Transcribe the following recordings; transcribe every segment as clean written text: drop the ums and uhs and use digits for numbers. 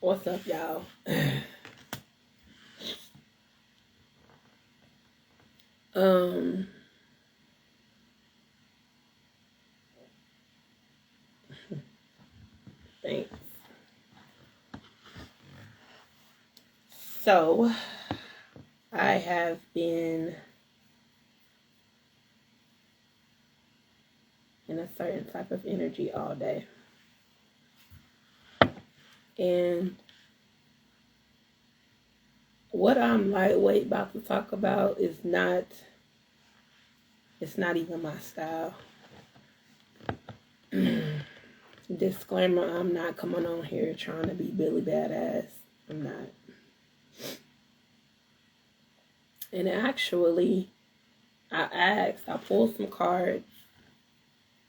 What's up, y'all? Thanks. So, I have been in a certain type of energy all day. And what I'm lightweight about to talk about is not, it's not even my style. Disclaimer, I'm not coming on here trying to be Billy Badass. I'm not. And actually, I pulled some cards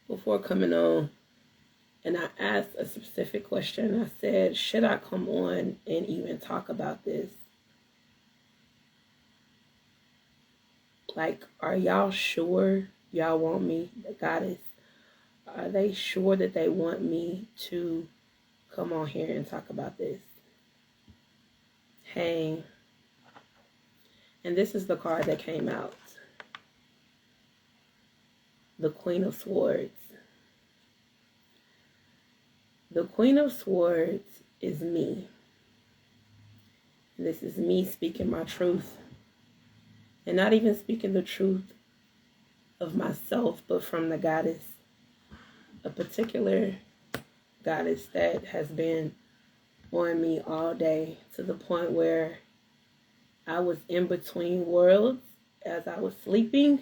before coming on, and I asked a specific question. I said, should I come on and even talk about this? Like, are y'all sure y'all want me, the goddess? Are they sure that they want me to come on here and talk about this? Hey. And this is the card that came out. The Queen of Swords. The Queen of Swords is me. This is me speaking my truth. And not even speaking the truth of myself, but from the goddess. A particular goddess that has been on me all day, to the point where I was in between worlds as I was sleeping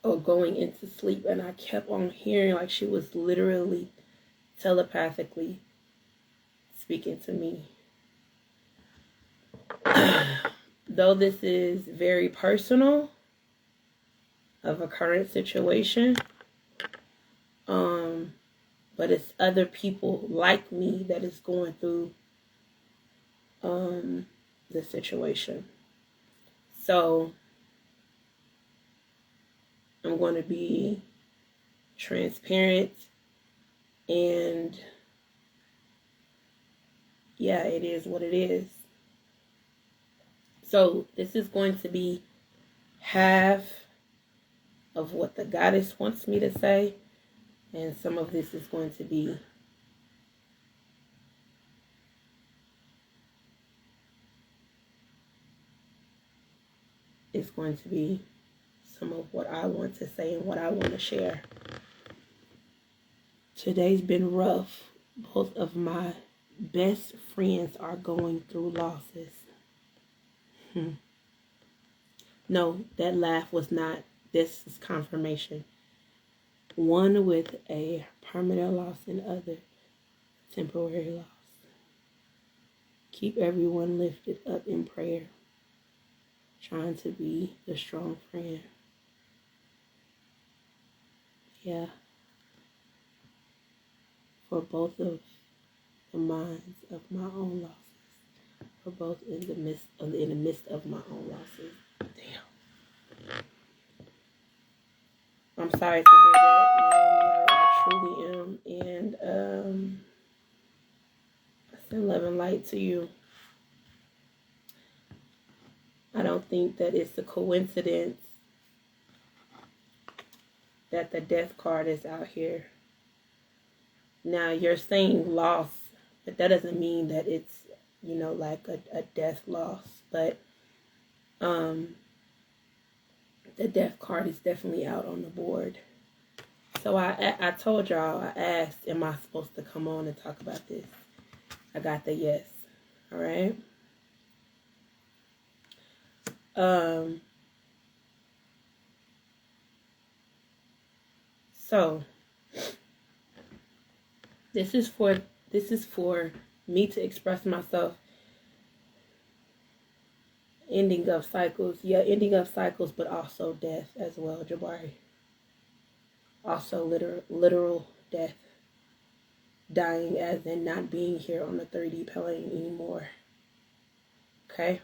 or going into sleep, and I kept on hearing like she was literally telepathically speaking to me. Though this is very personal of a current situation, but it's other people like me that is going through the situation. So I'm going to be transparent, and yeah, it is what it is. So this is going to be half of what the goddess wants me to say, and some of this is going to be some of what I want to say and what I want to share. Today's been rough. Both of my best friends are going through losses. No, that laugh was not. This is confirmation. One with a permanent loss and other temporary loss. Keep everyone lifted up in prayer. Trying to be the strong friend. Yeah. For both of the minds of my own losses. For both in the midst of my own losses. Damn. I'm sorry to hear that. I truly am. And I send love and light to you. I don't think that it's a coincidence that the death card is out here. Now, you're saying loss, but that doesn't mean that it's, like a death loss. But the death card is definitely out on the board. So I told y'all, I asked, am I supposed to come on and talk about this? I got the yes. All right. So this is for me to express myself. Ending of cycles. Yeah, ending of cycles, but also death as well, Jabari. Also literal death. Dying as in not being here on the 3D plane anymore. Okay?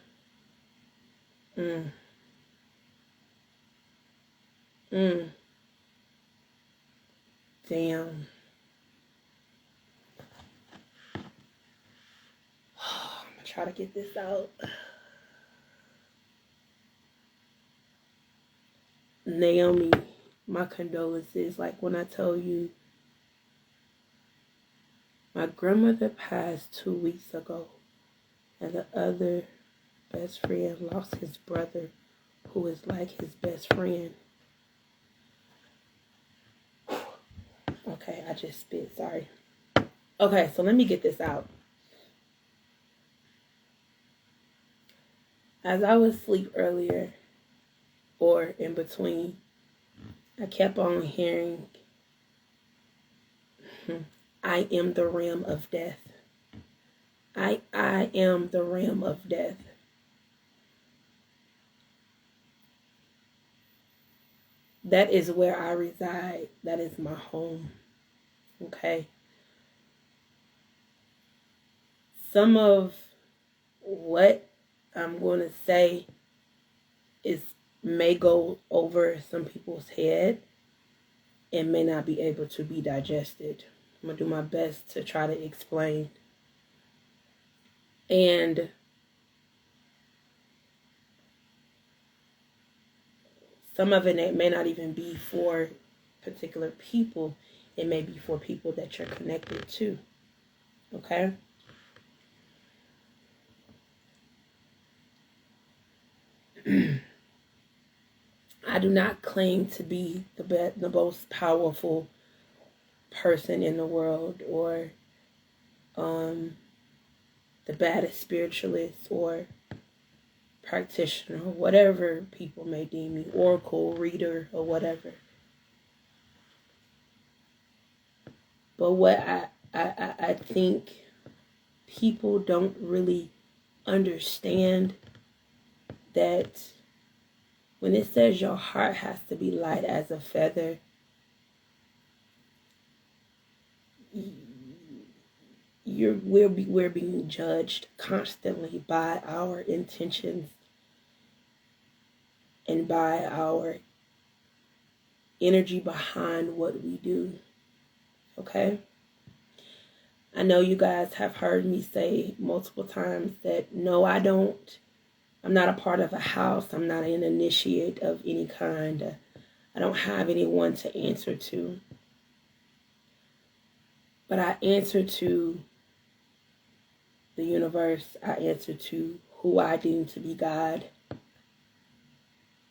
Damn. try to get this out. Naomi, my condolences. Like when I tell you, my grandmother passed 2 weeks ago, and the other best friend lost his brother, who is like his best friend. Okay, I just spit, sorry. Okay, so let me get this out. As I was asleep earlier, or in between, I kept on hearing, I am the realm of death. I am the realm of death. That is where I reside. That is my home. Okay? Some of what I'm going to say may go over some people's head and may not be able to be digested. I'm going to do my best to try to explain. And some of it may not even be for particular people. It may be for people that you're connected to. Okay? I do not claim to be the most powerful person in the world, or the baddest spiritualist or practitioner, or whatever people may deem me, oracle reader or whatever. But what I think people don't really understand, that when it says your heart has to be light as a feather, we're being judged constantly by our intentions and by our energy behind what we do. Okay? I know you guys have heard me say multiple times that no, I'm not a part of a house. I'm not an initiate of any kind. I don't have anyone to answer to. But I answer to the universe. I answer to who I deem to be God.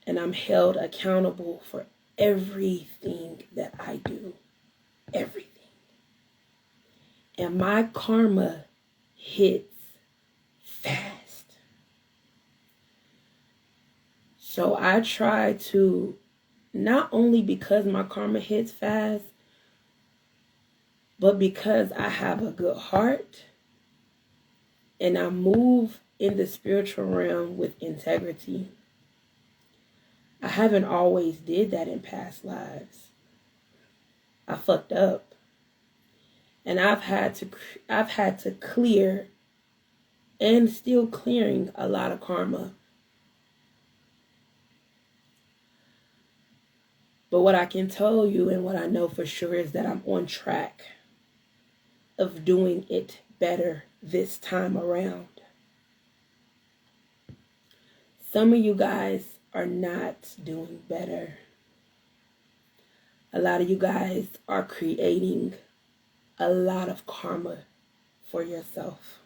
And I'm held accountable for everything that I do. Everything. And my karma hits fast. So I try to, not only because my karma hits fast, but because I have a good heart and I move in the spiritual realm with integrity. I haven't always did that in past lives. I fucked up. And I've had to clear and still clearing a lot of karma. But what I can tell you and what I know for sure is that I'm on track of doing it better this time around. Some of you guys are not doing better. A lot of you guys are creating a lot of karma for yourself.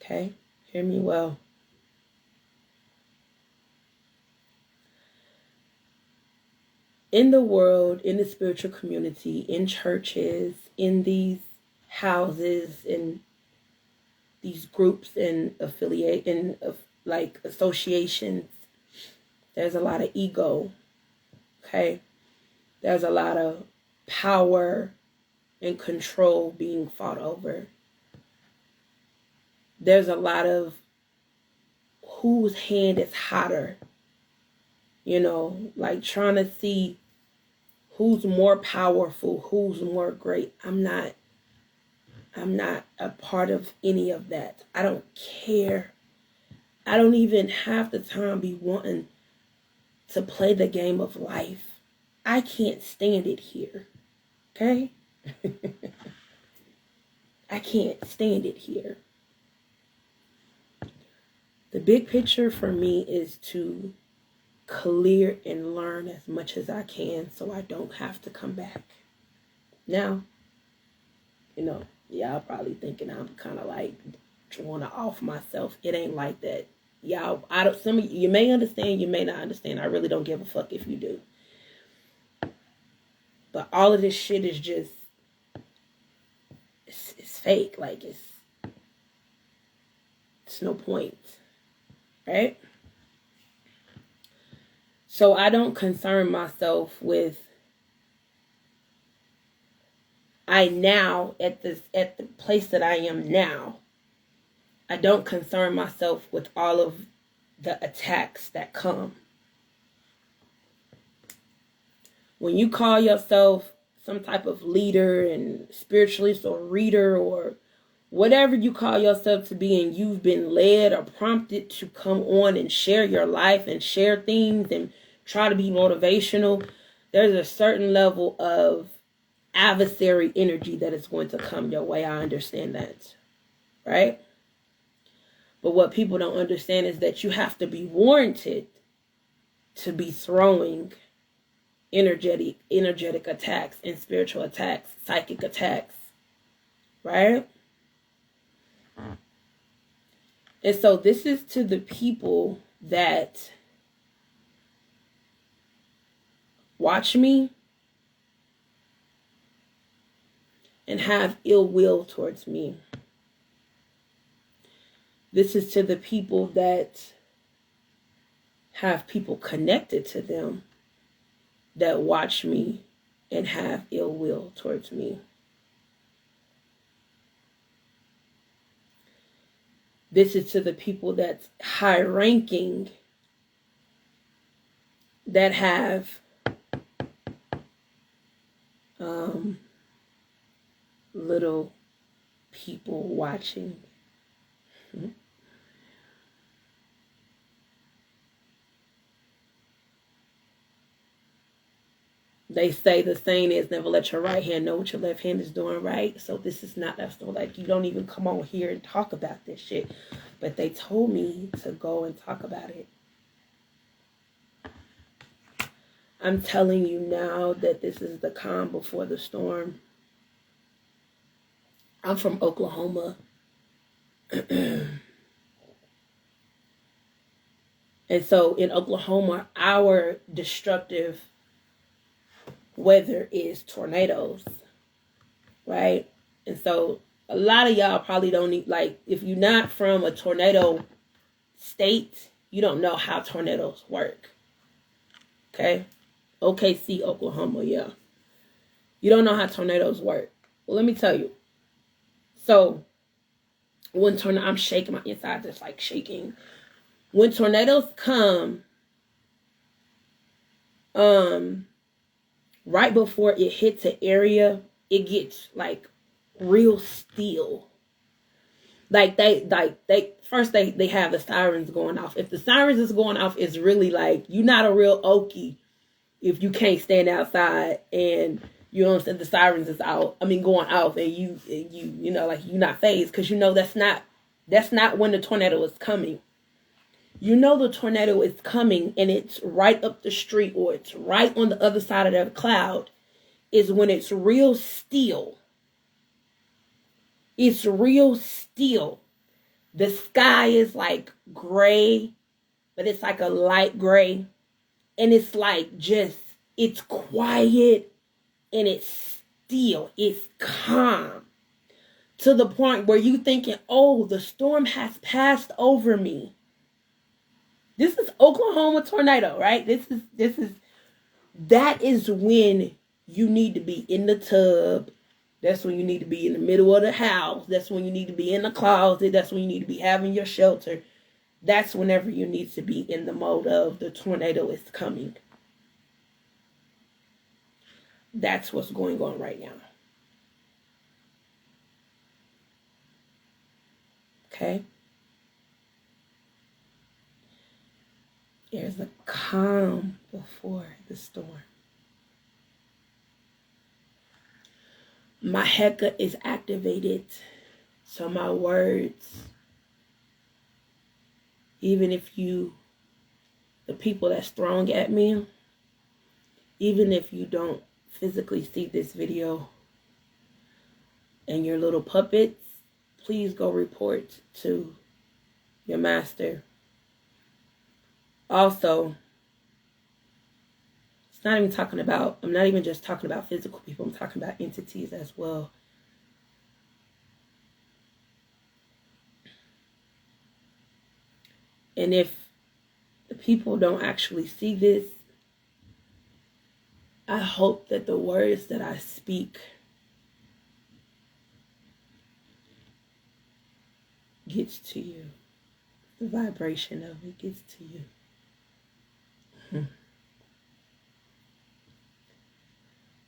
Okay? Hear me well. In the world, in the spiritual community, in churches, in these houses, in these groups and associations, there's a lot of ego. Okay? There's a lot of power and control being fought over. There's a lot of whose hand is hotter. You know, like trying to see who's more powerful, who's more great. I'm not a part of any of that. I don't care. I don't even have the time be wanting to play the game of life. I can't stand it here. Okay? I can't stand it here. The big picture for me is to clear and learn as much as I can so I don't have to come back. Now, y'all probably thinking I'm kind of like want to off myself. It ain't like that. Y'all, some of you may understand, you may not understand. I really don't give a fuck if you do. But all of this shit is just, it's fake. Like, it's no point. Right? So I don't concern myself with, at the place that I am now, I don't concern myself with all of the attacks that come. When you call yourself some type of leader and spiritualist or reader or whatever you call yourself to be, and you've been led or prompted to come on and share your life and share things and try to be motivational, there's a certain level of adversary energy that is going to come your way. I understand that, right? But what people don't understand is that you have to be warranted to be throwing energetic attacks and spiritual attacks, psychic attacks, right? And so this is to the people that watch me and have ill will towards me. This is to the people that have people connected to them that watch me and have ill will towards me. This is to the people that's high ranking, that have little people watching. They say the saying is never let your right hand know what your left hand is doing, right? So this is not, that's no, like, you don't even come on here and talk about this shit. But they told me to go and talk about it. I'm telling you now that this is the calm before the storm. I'm from Oklahoma. And so in Oklahoma, our destructive weather is tornadoes, right? And so a lot of y'all probably don't need, like, if you're not from a tornado state, you don't know how tornadoes work. Okay? OKC, Oklahoma, yeah. You don't know how tornadoes work. Well, let me tell you. So when I'm shaking, my inside just like shaking. When tornadoes come, right before it hits an area, it gets like real still. Like they first they have the sirens going off. If the sirens is going off, it's really like you're not a real Okie if you can't stand outside and you know what I'm saying, the sirens is going off and you know, like you're not phased because you know that's not when the tornado is coming. You know the tornado is coming and it's right up the street or it's right on the other side of the cloud is when it's real still. It's real still. The sky is like gray, but it's like a light gray. And it's like just, it's quiet and it's still. It's calm. To the point where you thinking, oh, the storm has passed over me. This is Oklahoma tornado, right? That is when you need to be in the tub. That's when you need to be in the middle of the house. That's when you need to be in the closet. That's when you need to be having your shelter. That's whenever you need to be in the mode of the tornado is coming. That's what's going on right now. Okay? There's a calm before the storm. My Heka is activated, so my words even if the people that's throwing at me, even if you don't physically see this video and your little puppets, please go report to your master. Also, I'm not even just talking about physical people, I'm talking about entities as well. And if the people don't actually see this, I hope that the words that I speak gets to you. The vibration of it gets to you.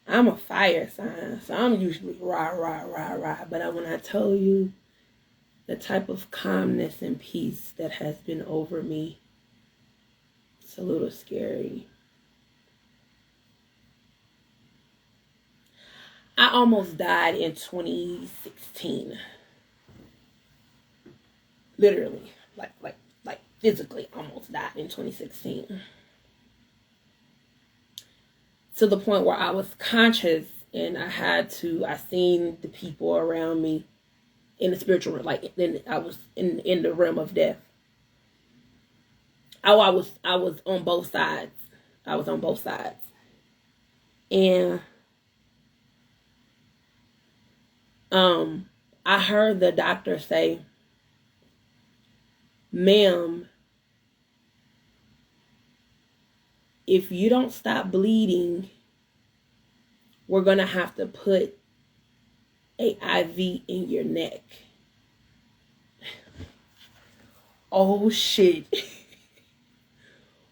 I'm a fire sign, so I'm usually rah, rah, rah, rah. But when I tell you the type of calmness and peace that has been over me, it's a little scary. I almost died in 2016. Literally, like physically almost died in 2016. To the point where I was conscious and I seen the people around me in the spiritual realm, like then I was in the realm of death. I was on both sides. I was on both sides. And I heard the doctor say, "Ma'am, if you don't stop bleeding, we're going to have to put an IV in your neck." Oh, shit.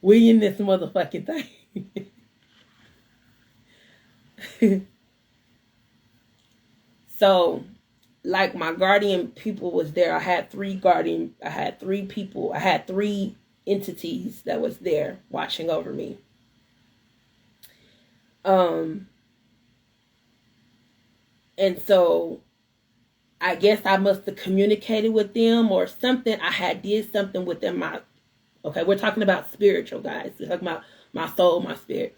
We in this motherfucking thing. So, like, my guardian people was there. I had three entities that was there watching over me. And so I guess I must have communicated with them or something. I did something with them. Okay, we're talking about spiritual, guys. We're talking about my soul, my spirit.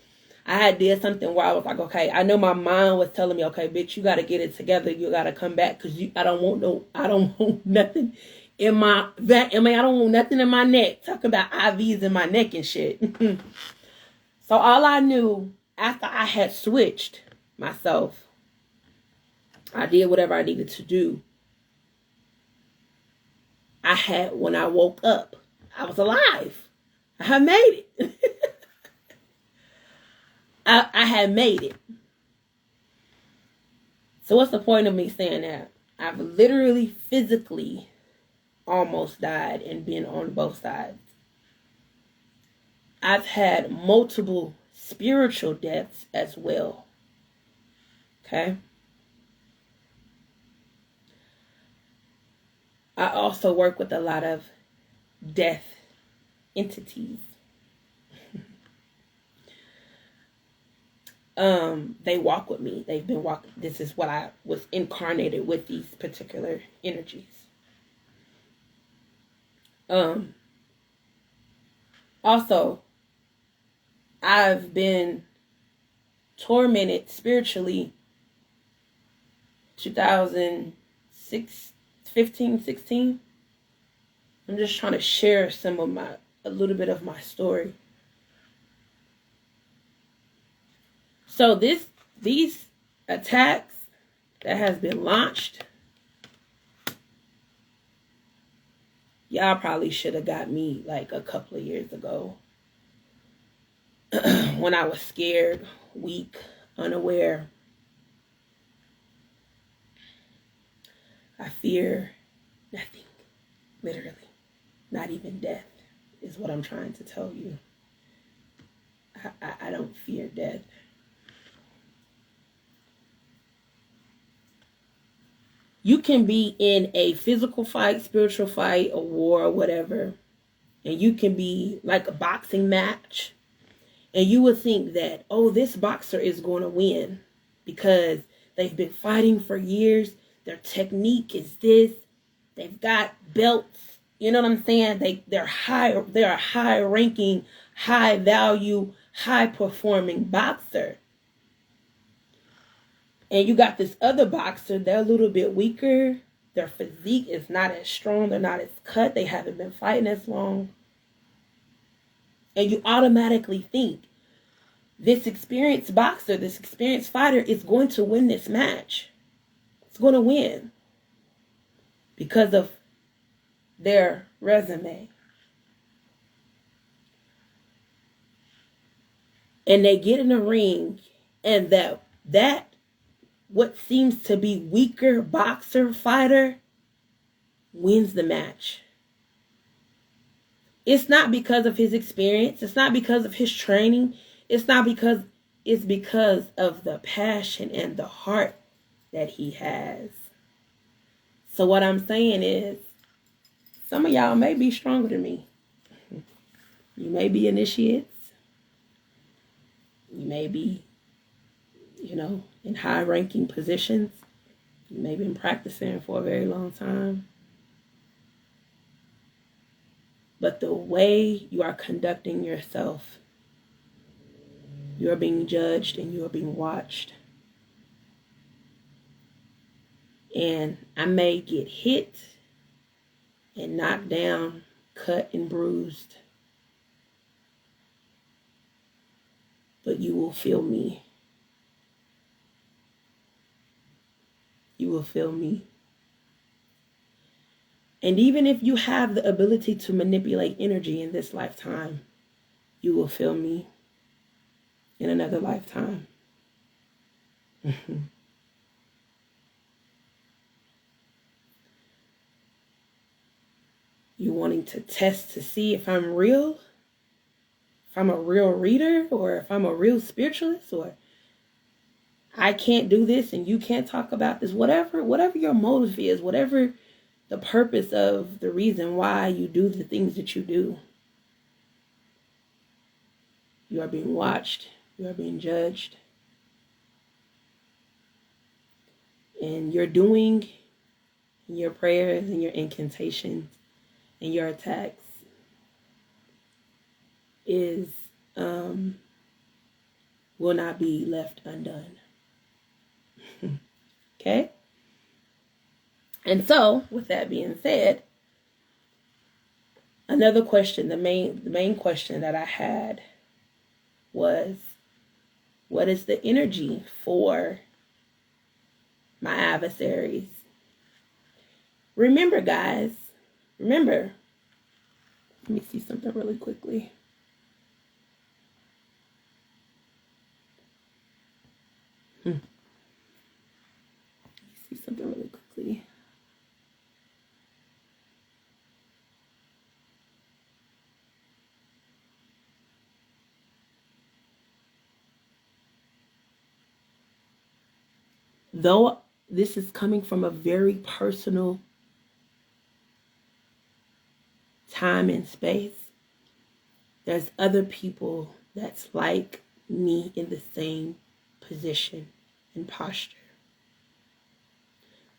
I did something where I was like, okay, I know my mind was telling me, okay, bitch, you got to get it together. You got to come back because I don't want nothing in my I don't want nothing in my neck. Talking about IVs in my neck and shit. So all I knew after I had switched myself, I did whatever I needed to do. When I woke up, I was alive. I had made it. I had made it. So what's the point of me saying that? I've literally physically almost died and been on both sides. I've had multiple spiritual deaths as well. Okay? I also work with a lot of death entities. They walk with me. They've been walking. This is what I was incarnated with, these particular energies. Also, I've been tormented spiritually 2015, 16. I'm just trying to share a little bit of my story. So these attacks that has been launched, y'all probably should have got me like a couple of years ago when I was scared, weak, unaware. I fear nothing, literally. Not even death is what I'm trying to tell you. I don't fear death. You can be in a physical fight, spiritual fight, a war, or whatever, and you can be like a boxing match, and you would think that, oh, this boxer is going to win because they've been fighting for years. Their technique is this. They've got belts. You know what I'm saying? They're a high ranking, high value, high performing boxer. And you got this other boxer, they're a little bit weaker. Their physique is not as strong. They're not as cut. They haven't been fighting as long. And you automatically think this experienced boxer, this experienced fighter is going to win this match. It's going to win because of their resume. And they get in the ring, and that what seems to be weaker boxer fighter wins the match. It's not because of his experience. It's not because of his training. It's because of the passion and the heart that he has. So what I'm saying is, some of y'all may be stronger than me. You may be initiates. You may be, in high-ranking positions. You may have been practicing for a very long time. But the way you are conducting yourself, you are being judged and you are being watched. And I may get hit and knocked down, cut and bruised, but you will feel me. You will feel me. And even if you have the ability to manipulate energy in this lifetime, you will feel me in another lifetime. You wanting to test to see if I'm real? If I'm a real reader, or if I'm a real spiritualist, or I can't do this and you can't talk about this, whatever your motive is, whatever the purpose of the reason why you do the things that you do. You are being watched. You are being judged. And your doing, your prayers and your incantations and your attacks will not be left undone. Okay? And so, with that being said, another question, the main question that I had was, what is the energy for my adversaries? Remember, guys, let me see something really quickly. Let me see something really quickly. Though this is coming from a very personal time and space, there's other people that's like me in the same position and posture.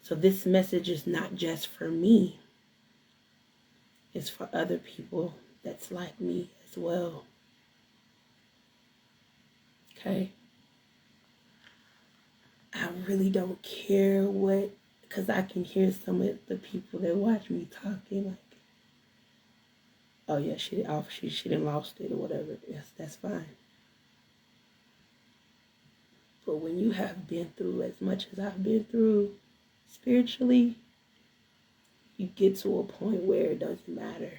So this message is not just for me. It's for other people that's like me as well. Okay? I really don't care because I can hear some of the people that watch me talking like, oh yeah, she done lost it or whatever. Yes, that's fine. But when you have been through as much as I've been through spiritually, you get to a point where it doesn't matter.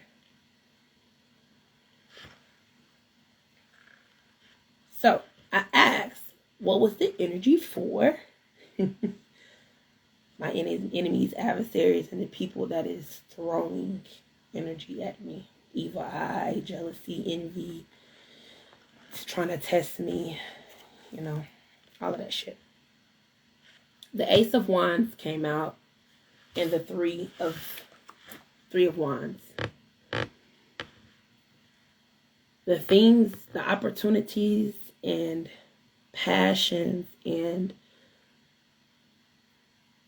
So I asked, what was the energy for my enemies, adversaries, and the people that is throwing energy at me? Evil eye, jealousy, envy, it's trying to test me, all of that shit. The Ace of Wands came out, and the Three of Wands. The things, the opportunities, and passions, and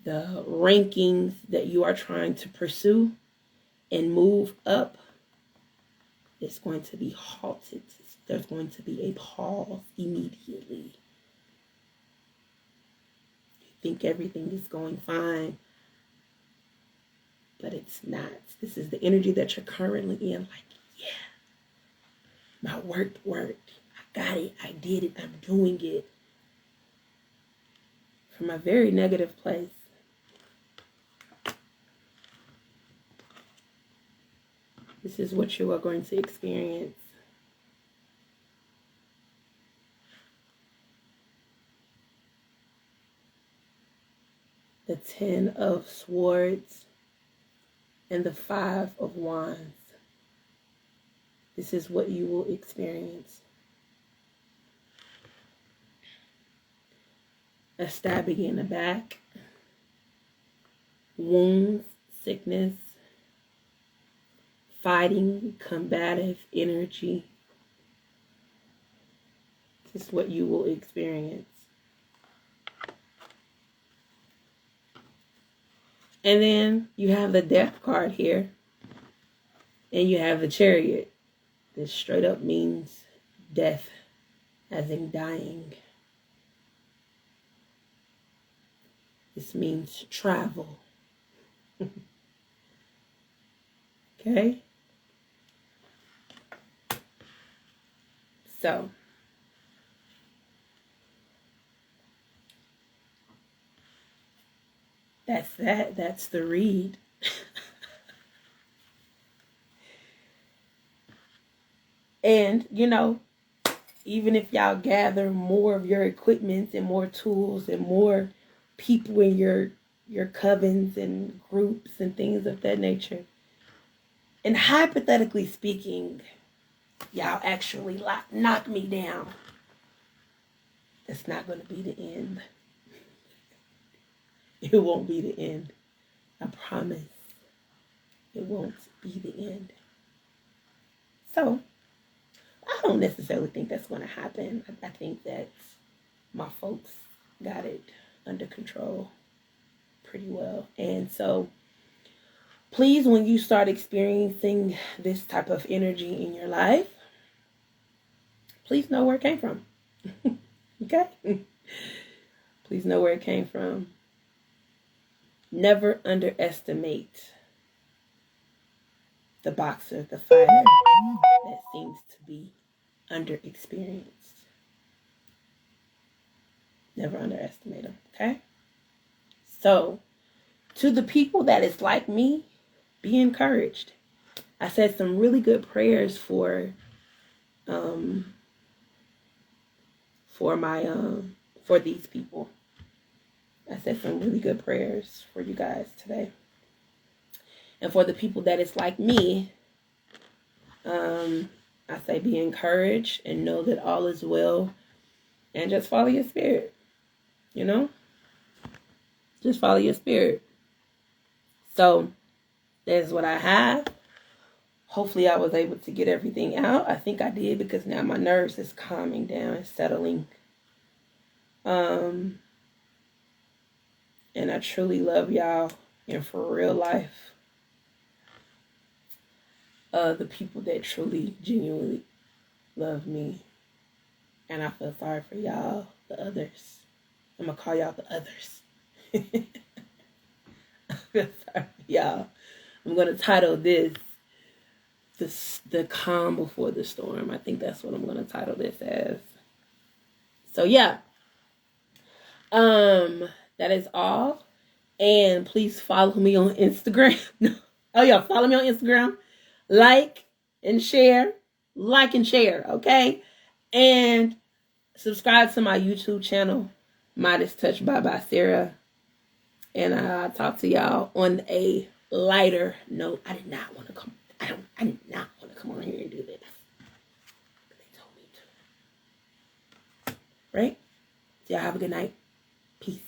the rankings that you are trying to pursue and move up, it's going to be halted. There's going to be a pause immediately. You think everything is going fine, but it's not. This is the energy that you're currently in. Like, yeah, my work worked. I got it. I did it. I'm doing it. From a very negative place. This is what you are going to experience. The 10 of Swords and the 5 of Wands. This is what you will experience. A stabbing in the back, wounds, sickness, fighting, combative energy. This is what you will experience. And then you have the Death card here. And you have the Chariot. This straight up means death, as in dying. This means travel. Okay? So, that's that. That's the read. And, you know, even if y'all gather more of your equipment and more tools and more people in your covens and groups and things of that nature, and hypothetically speaking, y'all actually knock me down, that's not going to be the end. It won't be the end. I promise. It won't be the end. So, I don't necessarily think that's going to happen. I think that my folks got it under control pretty well. And so, please, when you start experiencing this type of energy in your life, please know where it came from. Okay? Please know where it came from. Never underestimate the boxer, the fighter that seems to be underexperienced. Never underestimate them, okay? So, to the people that is like me, be encouraged. I said some really good prayers for these people. I said some really good prayers for you guys today. And for the people that is like me, I say be encouraged and know that all is well. And just follow your spirit. You know? Just follow your spirit. So, that's what I have. Hopefully I was able to get everything out. I think I did, because now my nerves is calming down and settling. And I truly love y'all. And for real life, the people that truly, genuinely love me. And I feel sorry for y'all, the others. I'm going to call y'all the others. I feel sorry for y'all. I'm going to title this the calm before the storm. I think that's what I'm going to title this as. So yeah. That is all. And please follow me on Instagram. Oh yeah, follow me on Instagram. Like and share. Like and share, okay? And subscribe to my YouTube channel, Midas Touched by Basira. And I'll talk to y'all on a lighter note. I did not want to come on here and do this. But they told me to. Right? So y'all have a good night. Peace.